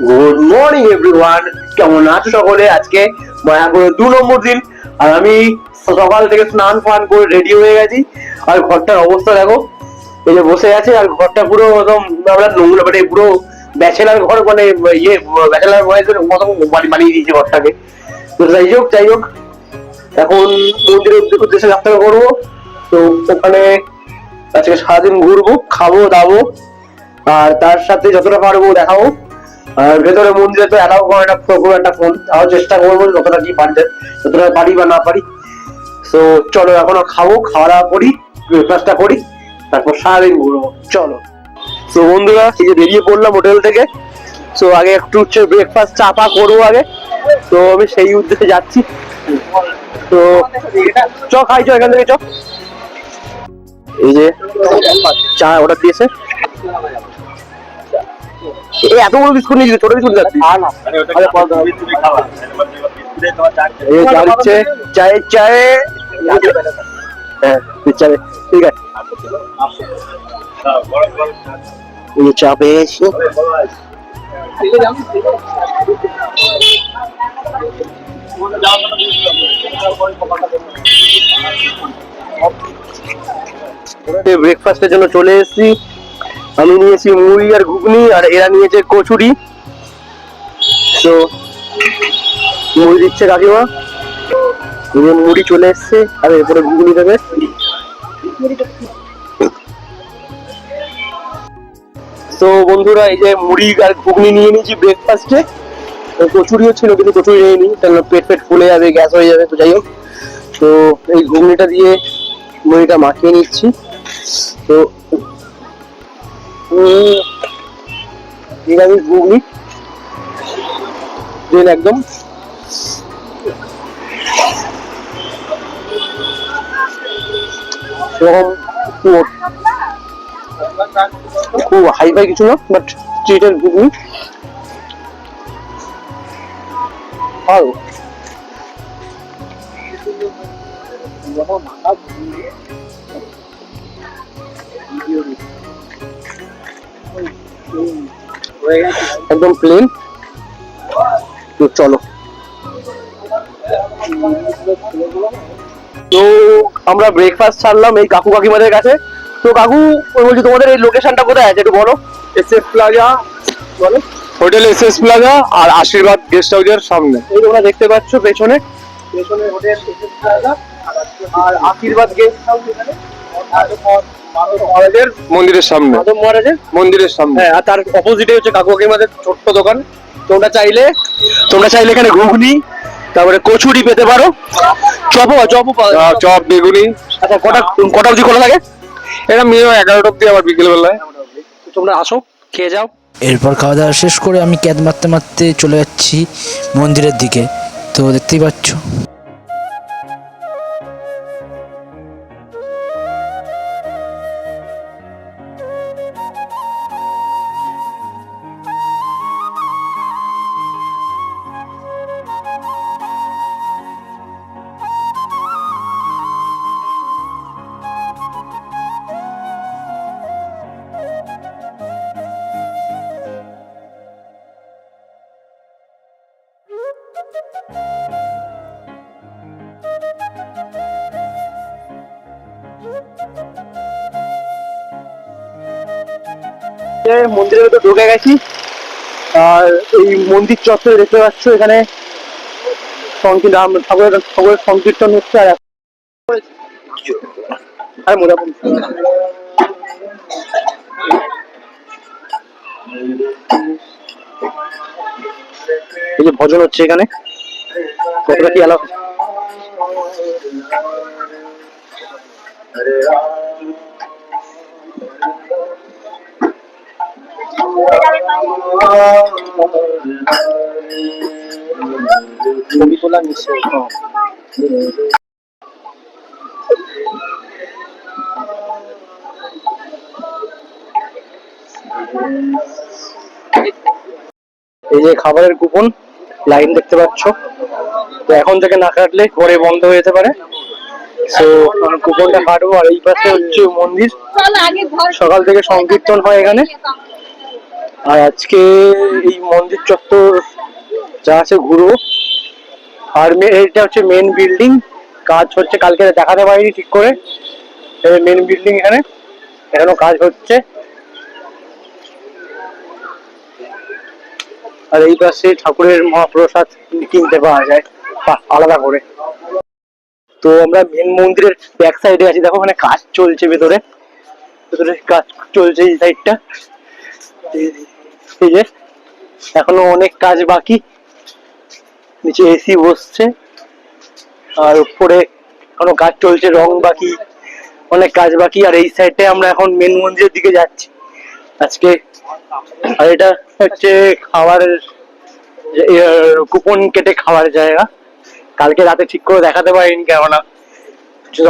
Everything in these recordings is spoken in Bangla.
গুড মর্নিং এভরিওয়ান, কেমন আছো সকলে? আজকে মায়াপুরের 2 নম্বর দিন, আর আমি সকাল থেকে স্নান ফান করে রেডি হয়ে গেছি। আর ঘরটার অবস্থা দেখো, এই যে বসে আছে, আর ঘরটা পুরো একদম আমরা নোংরা, মানে পুরো ব্যাচেলার ঘর, মানে ইয়ে ব্যাচেলার বয়েজের মতো বানিয়ে দিয়েছে ঘরটাকে। তো যাই হোক এখন মন্দিরের উদ্দেশ্যে যাত্রা করবো। তো ওখানে আজকে সারাদিন ঘুরবো, খাবো দাবো, আর তার সাথে যতটা পারবো দেখাবো। আর ভেতরে মন্দিরে তো অ্যালাউ করে না খুব একটা ফোন, তাও চেষ্টা করবো যতটা কি পারতে, যতটা পারি বা না পারি। তো চলো এখনো খাবো, খাওয়া দাওয়া করি, ব্রেকফাস্টটা করি, তারপর সারাদিন ঘুরবো। চলো। তো বন্ধুরা, এই যে বেরিয়ে পড়লাম হোটেল থেকে। তো আগে একটু হচ্ছে ব্রেকফাস্ট চাপা করবো আগে, তো আমি সেই উদ্দেশ্যে যাচ্ছি। তো চ খাই, চ এখান থেকে চ। এই যে চা অর্ডার দিয়েছে, এত বড় বিস্কুট নিয়ে ছোট বিস্কুট যাচ্ছি। চায়ে চায়ে হ্যাঁ চায়ে ঠিক আছে। চা পেয়ে গেছি। ব্রেকফাস্টের জন্য চলে এসেছি। আমি নিয়েছি মুড়ি আর ঘুগনি, আর এরা নিয়েছে কচুরি। তো মুড়ি দিচ্ছে কাকিমা, মুড়ি চলে এসছে, আর এরপরে ঘুগনি দেবে। তো বন্ধুরা, এই যে মুড়ি আর ঘুগনি নিয়ে নিয়েছি ব্রেকফাস্টে। কচুরিও ছিল, কিন্তু কচুরি নিয়ে নিই, তাহলে পেট ফুলে যাবে, গ্যাস হয়ে যাবে। তো যাই হোক, তো এই ঘুগনিটা দিয়ে মুড়িটা মাখিয়ে নিচ্ছি। তো নিরামিষ ঘুগনি দেন একদম খুব হাই ফাই কিছু না, বাট স্ট্রিটের ঘুগনি ভালো। একদম প্লেন। তো চলো। তো আমরা ব্রেকফাস্ট ছাড়লাম এই কাকু কাকিমাদের কাছে। তো কাকু বলছি, তোমাদের এই লোকেশনটা কোথায় আছে একটু বলো। এসএস প্লাজা, বলো হোটেল এসএস প্লাজা আর আশীর্বাদ গেস্ট হাউসের সামনে। এই তোমরা দেখতে পাচ্ছ পেছনে হোটেল এসএস প্লাজা আর আশীর্বাদ গেস্ট হাউস, এখানে মন্দিরের সামনে, মাধব মহারাজের মন্দিরের সামনে। হ্যাঁ, আর তার অপোজিটে হচ্ছে কাকু কাকিমাদের ছোট্ট দোকান। তোমরা চাইলে এখানে ঘুগনি, তারপরে কচুরি পেতে পারো, চপ বেগুনি। আচ্ছা, কটা অবধি খোলা থাকে? এটা মিনিমাম 11টা অব্দি, আবার বিকেল বেলায়। তোমরা আসো, খেয়ে যাও। এরপর খাওয়া দাওয়া শেষ করে আমি ক্যাদ মারতে মারতে চলে যাচ্ছি মন্দিরের দিকে। তো দেখতেই পাচ্ছ মন্দিরের ভেতর ঢুকে গেছি, আর এই মন্দির চত্বরে দেখতে পাচ্ছ এখানে ঠাকুরের সংকীর্তন হচ্ছে। আর মোটামুটি এই যে ভজন হচ্ছে এখানে, কতটা কি আলাপ। ছবি তোলা নিশ্চয়। এই যে খাবারের কুপন লাইন দেখতে পাচ্ছ, তো এখন থেকে না কাটলে পরে বন্ধ হয়ে যেতে পারে। তো কুপনটা কাটবো। আর এই পাশে হচ্ছে মন্দির, সকাল থেকে সংকীর্তন হয় এখানে। আর আজকে এই মন্দির চত্বর যা আছে ঘুরবো। আর এটা হচ্ছে মেন বিল্ডিং, কাজ হচ্ছে, কালকে দেখাতে পারিনি ঠিক করে। মেন বিল্ডিং এখানে এখনো কাজ হচ্ছে। আর এই পাশে ঠাকুরের মহাপ্রসাদ কিনতে পাওয়া যায় আলাদা করে। তো আমরা মেন মন্দিরের ব্যাক সাইডে আছি, দেখো ওখানে কাজ চলছে, ভেতরে ভেতরে কাজ চলছে এই সাইডটা। এই যে এখনো অনেক কাজ বাকি, নিচে এসি বসছে আর উপরে এখনো কাজ চলছে, রং বাকি, অনেক কাজ বাকি। আর এই সাইডে আমরা এখন মেন মন্দিরের দিকে যাচ্ছি আজকে। আর এটা হচ্ছে খাবারের কুপন কেটে খাওয়ার জায়গা। কালকে রাতে ঠিক করে দেখাতে পারিনি, কেননা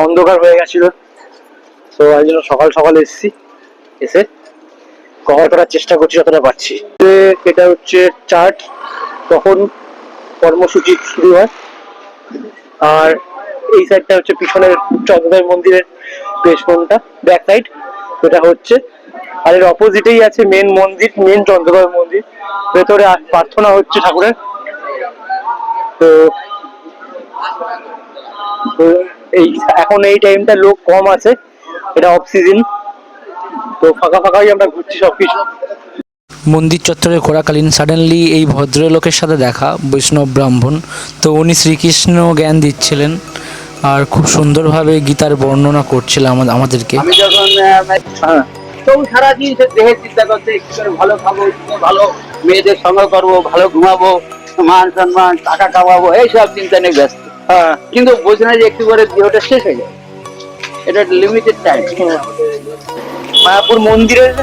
অন্ধকার হয়ে গেছিল। তো ওই জন্য সকাল সকাল এসেছি, এসে কভার করার চেষ্টা করছি যতটা পারছি। এটা হচ্ছে চার্ট, তখন কর্মসূচি শুরু হয়। আর এই সাইডটা হচ্ছে পিছনের চন্দ্রদেব মন্দিরের পেছনটা, ব্যাক সাইড এটা হচ্ছে। আর এর অপোজিটেই আছে মেন মন্দির, মেন চন্দ্রদেব মন্দির। ভেতরে প্রার্থনা হচ্ছে ঠাকুরের। তো এই এখন এই টাইমটা লোক কম আছে, এটা অফ সিজন, তো ফাঁকা ফাঁকাই আমরা ঘুরছি সবকিছু। মন্দির চত্বরে ঘোরাকালীন সাডেনলি এই ভদ্রলোকের সাথে দেখা, বৈষ্ণব ব্রাহ্মণ। তো উনি শ্রীকৃষ্ণ জ্ঞান দিচ্ছিলেন আর খুব সুন্দরভাবে গীতার বর্ণনা করছিলেন আমাদেরকে। আমি যখন তো সারাদিন সে দেহের চিন্তা করতে, কি করে ভালো খাবো, কি করে ভালো মেয়েদের সঙ্গ করবো, ভালো ঘুমাবো, মান সম্মান, টাকা কামাবো, এইসব চিন্তা নিয়ে ব্যস্ত। কিন্তু বোঝে না যে একটু করে দেহটা শেষ হয়ে যায়, এটা লিমিটেড টাইম। মায়াপুর মন্দিরের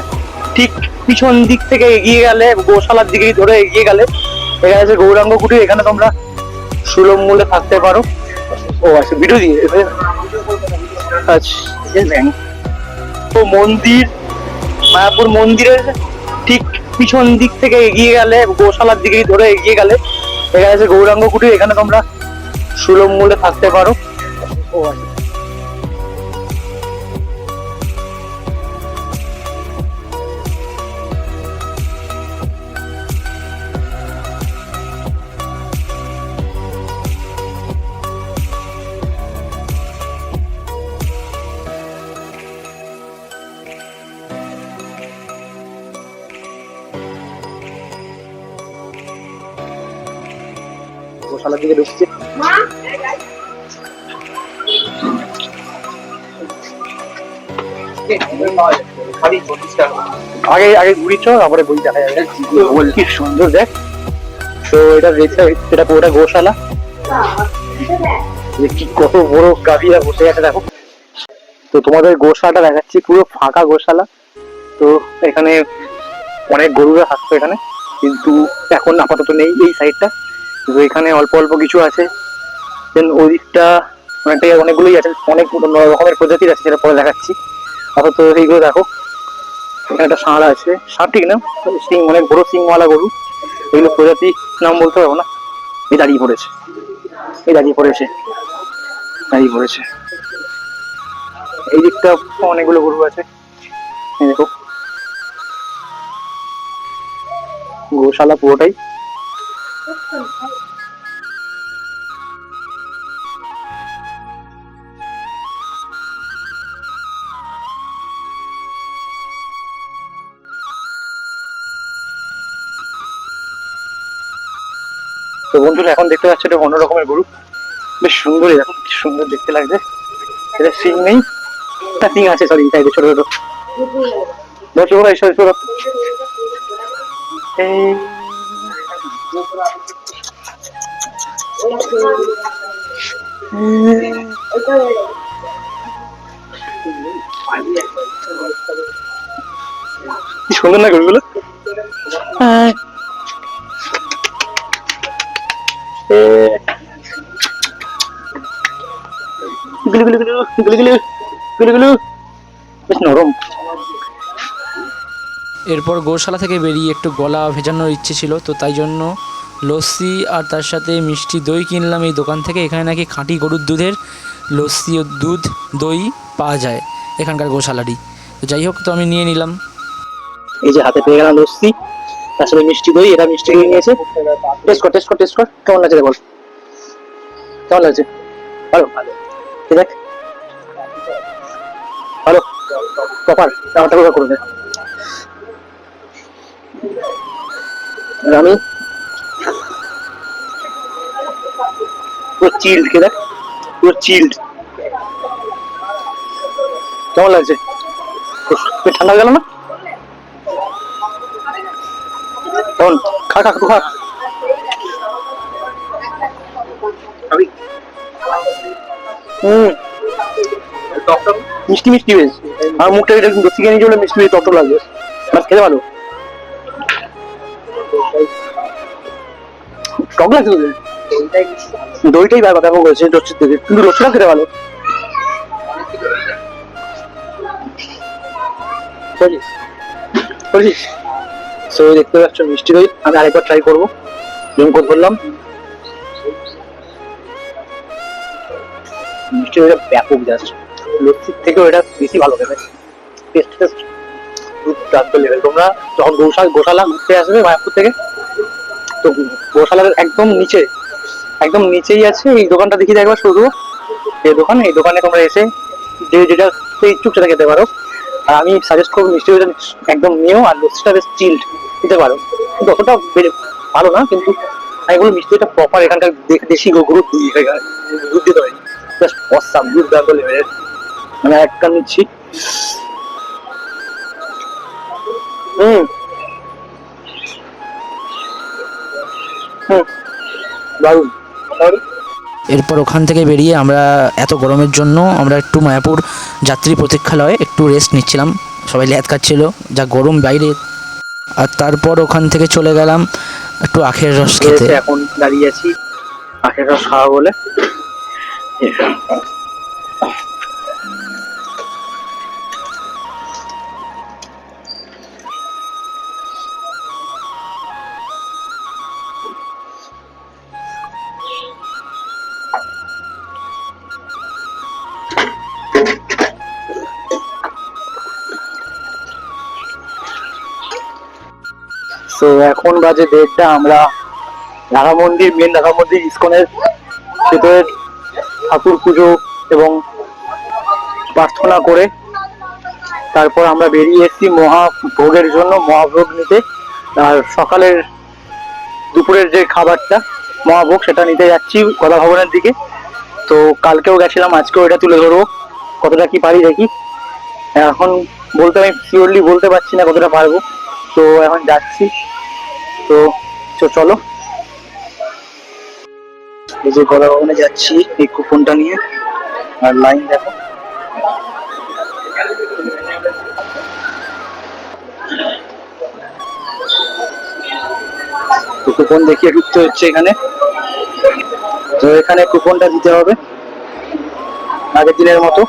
ঠিক পিছন দিক থেকে এগিয়ে গেলে, গোশালার দিকে ধরে এগিয়ে গেলে এখানে আছে গৌরাঙ্গ কুটির। এখানে তোমরা সুলভ মূল্যে থাকতে পারো। ও আচ্ছা, ভিডিও দিয়ে আচ্ছা। তো মন্দির, মায়াপুর মন্দিরের ঠিক পিছন দিক থেকে এগিয়ে গেলে, গোশালার দিকে ধরে এগিয়ে গেলে এখানে আছে গৌরাঙ্গ কুটির। এখানে তোমরা সুলভ মূল্যে থাকতে পারো। ও আচ্ছা। গোশালার দিকে ঢুকছে। আগে আগে ঘুরি চো, তারপরে বই দেখা যাবে। কি সুন্দর দেখ। তো এটা দেখতে, এটা পুরোটা গোশালা। কি কত বড় গাভীরা বসে আছে দেখো। তো তোমাদের গোশালাটা দেখাচ্ছি, পুরো ফাঁকা গোশালা। তো এখানে অনেক গরুরা থাকতো এখানে, কিন্তু এখন আপাতত নেই এই সাইডটা। তো এখানে অল্প অল্প কিছু আছে, দেন ওদিকটা অনেকটাই, অনেকগুলোই আছে, অনেক রকমের প্রজাতির আছে, সেটা পরে দেখাচ্ছি। আপাতত এইগুলো দেখো। এখানে একটা ষাঁড় আছে, ষাঁড় ঠিক না, সিং, অনেক বড় সিংওয়ালা গরু। এগুলো প্রজাতি নাম বলতে পারবো না। এই দাঁড়িয়ে পড়েছে, এই দাঁড়িয়ে পড়েছে, দাঁড়িয়ে পড়েছে। এই দিকটা অনেকগুলো গরু আছে, এই দেখো। গোশালা পুরোটাই। তো বন্ধুরা এখন দেখতে পাচ্ছ এটা অন্য রকমের গরু, বেশ সুন্দরই, দেখো কি সুন্দর দেখতে লাগছে। এটা সিং নেই, একটা সিং আছে, সরি সাইডে ছোট ছোট। বসো ভাই, সরি সরো। কি সুন্দর না গরুগুলো। বেশ নরম। এরপর গোশালা থেকে বেরিয়ে একটু গলা ভেজানোর ইচ্ছে ছিল, তো তাই জন্য লস্যি আর তার সাথে মিষ্টি দই কিনলাম এই দোকান থেকে। এখানে নাকি খাঁটি গরুর দুধের লস্যি ও দুধ দই পাওয়া যায় এখানকার গোশালারই। তো যাই হোক, তো আমি নিয়ে নিলাম। এই যে হাতে পেয়ে গেলাম লস্যি, তার সাথে মিষ্টি দই, এটা মিষ্টি দই নিয়েছে। টেস্ট কর টেস্ট কর টেস্ট কর, কেমন লাগছে বল, কেমন লাগছে? ভালো ভালো, ঠিক আছে ভালো প্রপার আমারটা করে করে দে। আমি পুরো চিল্ড, কে দেখ পুরো চিল্ড। কেমন লাগছে? ঠান্ডা গেল না? কেমন? খা খা খা, মিষ্টি মিষ্টি বেশ। আমার মুখটা এটা কিন্তু চিকেন হিসেবে মিষ্টি বেশ তত লাগবে, মাছ খেতে ভালো। টক লাগছে তোদের? দইটাই ব্যাপক হয়েছে লস্যির থেকে, কিন্তু লস্যিটা খেতে ভালো। তো দেখতে পাচ্ছ মিষ্টি দই, আমি আরেকবার ট্রাই করবো, যেমন করে বললাম। মিষ্টি দইটা ব্যাপক, জাস্ট লস্যির থেকেও এটা বেশি ভালো খেতে, টেস্ট টেস্ট দুর্দান্ত লেভেল। তোমরা যখন গোশালা ঘুরতে আসবে মায়াপুর থেকে, তো গোশালার একদম নিচে, একদম নিচেই আছে এই দোকানটা, দেখিয়ে একবার শুধু এই দোকানে তোমরা এসে যে যেটা ইচ্ছুক সেটা খেতে পারো। আর আমি সাজেস্ট করবো মিষ্টি দইটা একদম নিও, আর লস্যিটা বেশ চিল্ড দিতে পারো, কিন্তু অতটা ভালো না, কিন্তু আমি বলবো মিষ্টি দইটা প্রপার এখানকার দেশি গরুর দুধ দিতে হয়, জাস্ট অসাম দুর্দান্ত লেভেলের। মানে একটা নিচ্ছি, দারুণ দারুণ। এরপর ওখান থেকে বেরিয়ে আমরা এত গরমের জন্য আমরা একটু মায়াপুর যাত্রী প্রতীক্ষালয়ে একটু রেস্ট নিচ্ছিলাম, সবাই ল্যাদ খাচ্ছিল, যা গরম বাইরে। আর তারপর ওখান থেকে চলে গেলাম একটু আখের রস খেতে। এখন দাঁড়িয়ে আছি আখের রস খাওয়া বলে। তো এখন বাজে 1:30, আমরা মেন রাধা মন্দির ইস্কনের ভেতরে ঠাকুর পুজো এবং প্রার্থনা করে তারপর আমরা বেরিয়ে এসেছি মহাভোগের জন্য, মহাভোগ নিতে। আর দুপুরের যে খাবারটা মহাভোগ, সেটা নিতে যাচ্ছি গদা ভবনের দিকে। তো কালকেও গেছিলাম, আজকেও এটা তুলে ধরবো, কতটা কি পারি দেখি। এখন আমি শিওরলি বলতে পারছি না কতটা পারবো, তো এখন যাচ্ছি। তো চলো, এই যে গদা ভবনে যাচ্ছি এই কুপনটা নিয়ে, আর লাইন দেখো। কুপন দেখিয়ে ঢুকতে হচ্ছে এখানে। তো এখানে কুপনটা দিতে হবে আগের দিনের মতো।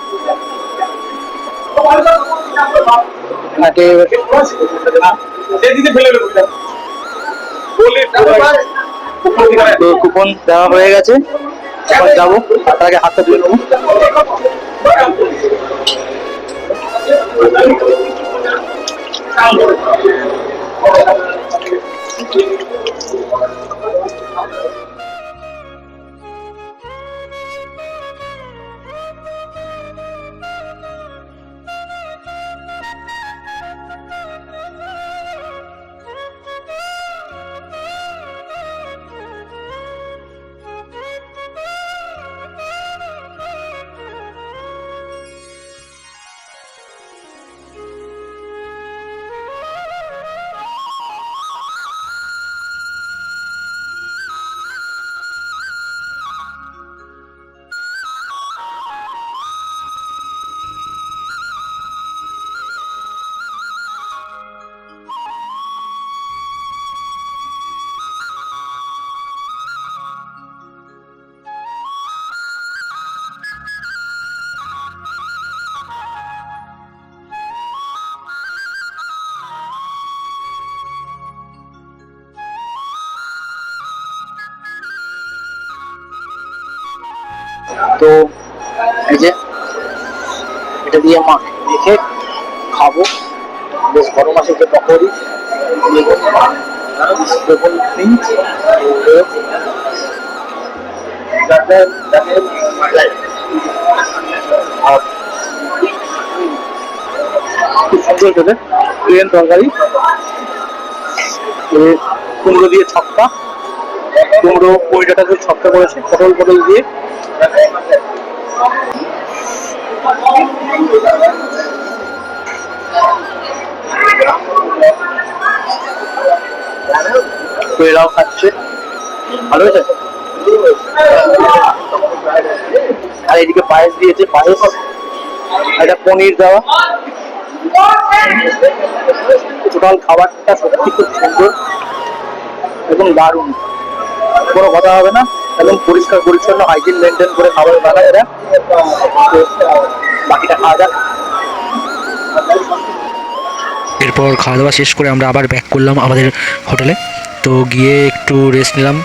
তো কুপন দেওয়া হয়ে গেছে, এখন যাবো, তার আগে হাতটা ধুয়ে নেবো। তো এই যে এটা দিয়ে দেখে খাবো, বেশ গরম আছে যে পকোড়ি, খুব সুন্দর খেতে প্লেন তরকারি, কুমড়ো দিয়ে ছক্কা, কুমড়ো পয়টাটা দিয়ে ছক্কা করেছে পটল পটল দিয়ে। এরাও খাচ্ছে, ভালো হয়েছে। আর এদিকে পায়েস দিয়েছে, পায়েস একটা পনির দেওয়া। টোটাল খাবারটা সত্যি খুব সুন্দর এবং দারুণ, কোনো কথা হবে না। একদম পরিষ্কার পরিচ্ছন্ন হাইজিন মেনটেন করে খাবার বানায় এরা। তো বাকিটা খাওয়া যাক। এরপর খাওয়া দাওয়া শেষ করে আমরা আবার ব্যাক করলাম আমাদের হোটেলে। তো গিয়ে একটু রেস্ট নিলাম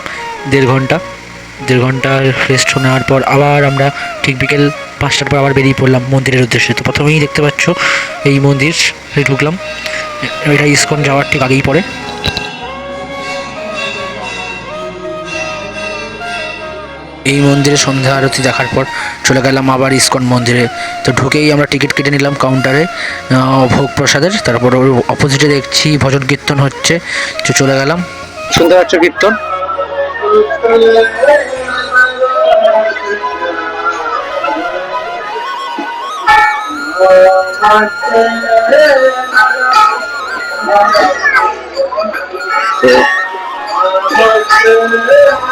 1.5 ঘন্টা রেস্ট নেওয়ার পর আবার আমরা ঠিক বিকেল 5টার পর আবার বেরিয়ে পড়লাম মন্দিরের উদ্দেশ্যে। তো প্রথমেই দেখতে পাচ্ছ এই মন্দির ঢুকলাম, এটা ইসকন যাওয়ার ঠিক আগেই পড়ে। এই মন্দিরে সন্ধ্যা আরতি দেখার পর চলে গেলাম আবার ইসকন মন্দিরে। তো ঢুকেই আমরা টিকিট কেটে নিলাম কাউন্টারে ভোগ প্রসাদের। তারপর ওর অপোজিটে দেখছি ভজন কীর্তন হচ্ছে, তো চলে গেলাম। শুনতে পাচ্ছ কীর্তন?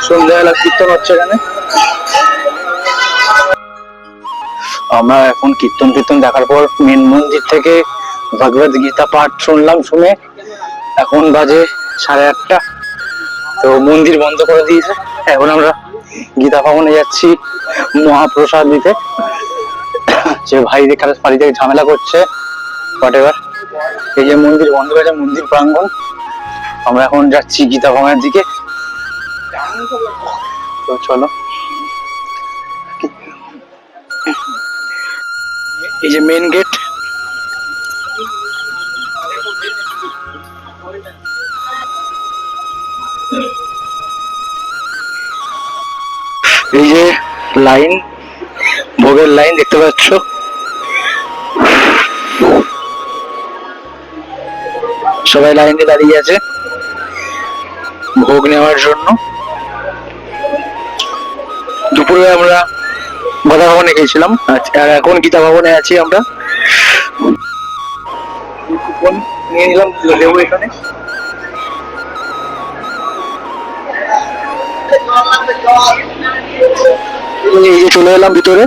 সন্ধ্যাবেলা কীর্তন হচ্ছে এখানে। আমরা এখন কীর্তন দেখার পর মেন মন্দির থেকে ভগবদ গীতা পাঠ শুনলাম। শুনে এখন বাজে 8:30। তো মন্দির বন্ধ করে দিয়েছে। এখন আমরা গীতা ভবনে যাচ্ছি মহাপ্রসাদ দিতে। যে ভাই এখানে বাড়িতে ঝামেলা করছে হোয়াটএভার। এই যে মন্দির বন্ধ হয়েছে, মন্দির প্রাঙ্গণ। আমরা এখন যাচ্ছি গীতা ভবনের দিকে। তো চলো, এই যে মেন গেট। এই যে লাইন, ভোগের লাইন দেখতে পাচ্ছ। সবাই লাইনে দাঁড়িয়ে আছে ভোগ নেওয়ার জন্য। দুপুরে আমরা গীতা ভবনে গেছিলাম, আর এখন গীতা ভবনে আছি আমরা। কুপন নিয়ে নিলাম, দেবো এখানে। এই যে চলে এলাম ভিতরে।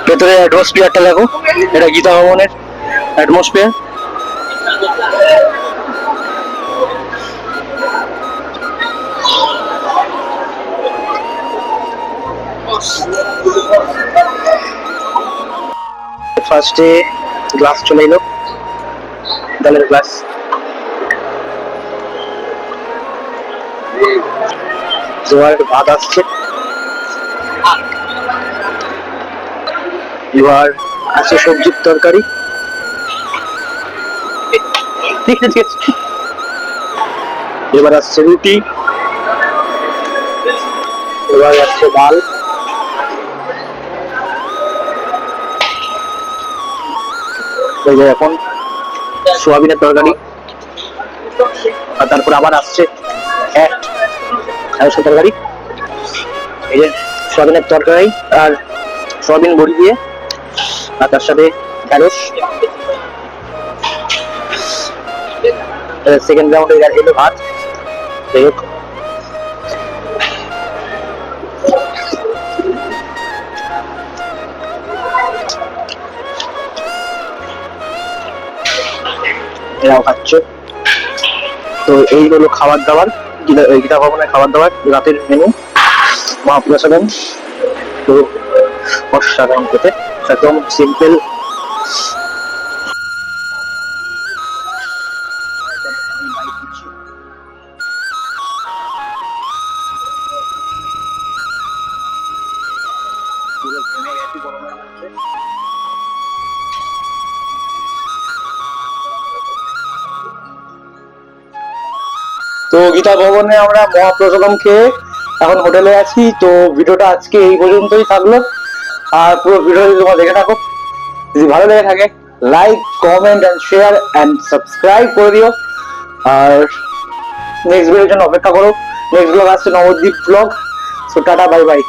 ভেতরে অ্যাটমসফিয়ারটা দেখো, এটা গীতা ভবনের অ্যাটমসফিয়ার। ফার্স্টে গ্লাস চলে এলো, জলের গ্লাস। জোয়ার ভাত আসছে, এবার আছে সবজির তরকারি। এবার আসছে রুটি, এবার আসছে ডাল, এই যে এখন সোয়াবিনের তরকারি। আর তারপর আবার আসছে তরকারি। এই যে সোয়াবিনের তরকারি আর সোয়াবিন বড়ি দিয়ে, আর তার সাথে ঢ্যাঁড়স। সেকেন্ড রাউন্ডে এলো ভাত। যাই হোক, এরাও খাচ্ছে। তো এই হলো খাবার দাবার, গীতা ভবনের খাবার দাবার, রাতের মেনু মহাপ্রসাদম। তো অসাধারণ খেতে, একদম সিম্পল। তো গীতা ভবনে আমরা মহাপ্রসাদম খেয়ে এখন হোটেলে আছি। তো ভিডিওটা আজকে এই পর্যন্তই থাকলো, আর পুরো ভিডিও যদি তোমরা দেখে থাকো, যদি ভালো লেগে থাকে like comment and share and subscribe করে দিও। আর নেক্সট ভিডিওর জন্য অপেক্ষা করো। নেক্সট ব্লগ আসছে Nabadwip blog. So tata bye bye.